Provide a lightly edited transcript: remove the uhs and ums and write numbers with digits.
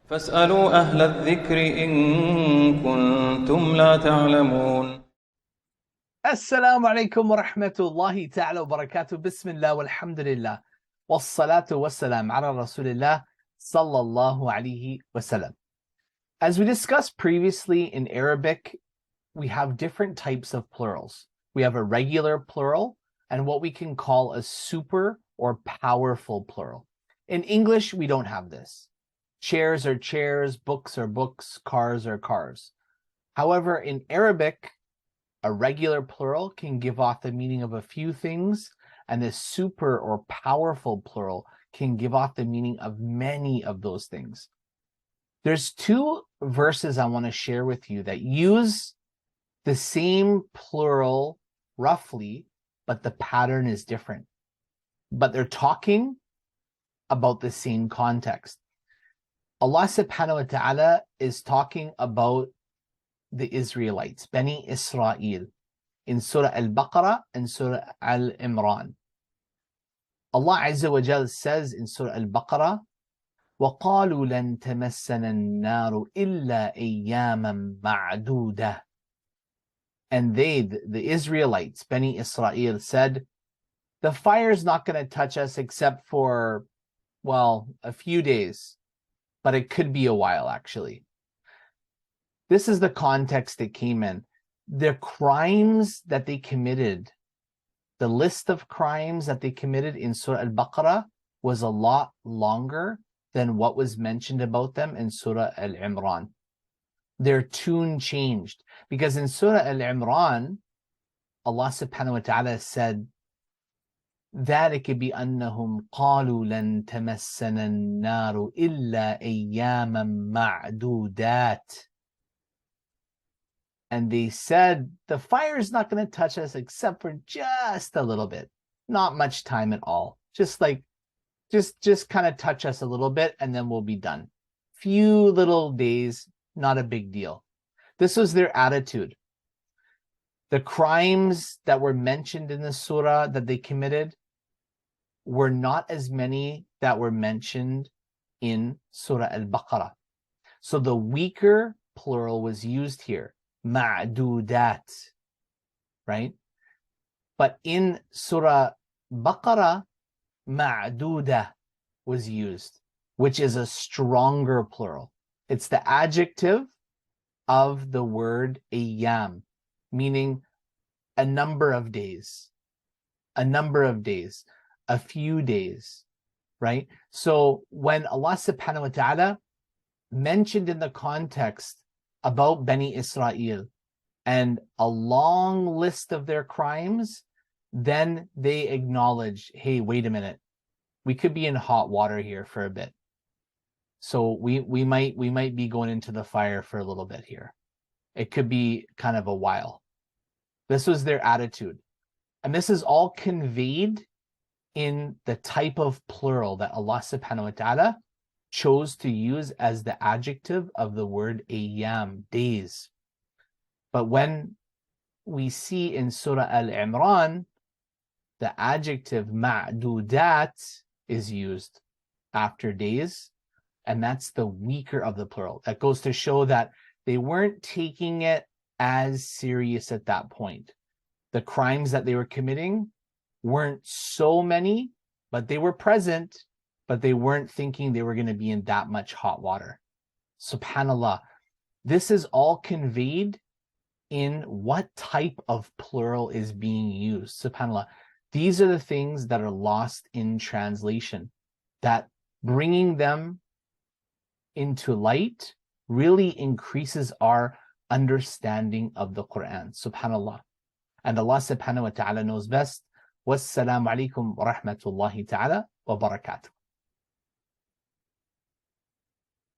فاسألوا أهل الذكر إن كنتم لا تعلمون. السلام عليكم ورحمة الله تعالى وبركاته. بسم الله والحمد لله والصلاة والسلام على رسول الله صلى الله عليه وسلم. As we discussed previously, in Arabic, we have different types of plurals. We have a regular plural and what we can call a super or powerful plural. In English, we don't have this. Chairs are chairs, books are books, cars are cars. However, in Arabic, a regular plural can give off the meaning of a few things, and the super or powerful plural can give off the meaning of many of those things. There's two verses I want to share with you that use the same plural roughly, but the pattern is different. But they're talking about the same context. Allah subhanahu wa ta'ala is talking about the Israelites, Bani Israel, in Surah Al-Baqarah and Surah Al-Imran. Allah Azza wa Jal says in Surah Al-Baqarah, وَقَالُوا لَن تَمَسَّنَا النَّارُ إِلَّا أَيَّامًا مَعْدُودَةً. And they, the Israelites, Bani Israel, said, the fire's not going to touch us except for, well, a few days, but it could be a while actually. This is the context it came in. The crimes that they committed, the list of crimes that they committed in Surah Al-Baqarah was a lot longer than what was mentioned about them in Surah Al-Imran. Their tune changed because in Surah Al-Imran, Allah subhanahu wa ta'ala said, ذَلِكَ بِأَنَّهُمْ قَالُوا لَن تَمَسَّنَا النَّارُ إِلَّا أَيَّامًا مَعْدُودَاتٍ. And they said, the fire is not going to touch us except for just a little bit. Not much time at all. Just kind of touch us a little bit and then we'll be done. Few little days, not a big deal. This was their attitude. The crimes that were mentioned in the surah that they committed were not as many that were mentioned in Surah Al-Baqarah. So the weaker plural was used here. Ma'dudat, right? But in Surah Baqarah, ma'duda was used, which is a stronger plural. It's the adjective of the word ayyam, meaning a number of days, a few days, right? So when Allah subhanahu wa ta'ala mentioned in the context about Bani Israel and a long list of their crimes, then they acknowledge, hey, wait a minute, we could be in hot water here for a bit. So we might be going into the fire for a little bit here. It could be kind of a while. This was their attitude. And this is all conveyed in the type of plural that Allah subhanahu wa ta'ala chose to use as the adjective of the word ayyam, days. But when we see in Surah Al-Imran, the adjective ma'dudat is used after days, and that's the weaker of the plural. That goes to show that they weren't taking it as serious at that point. The crimes that they were committing weren't so many, but they were present, but they weren't thinking they were going to be in that much hot water. SubhanAllah. This is all conveyed in what type of plural is being used. SubhanAllah. These are the things that are lost in translation, that bringing them into light really increases our understanding of the Qur'an. SubhanAllah. And Allah subhanahu wa ta'ala knows best. Wassalamu alaikum wa rahmatullahi ta'ala wa barakatuh.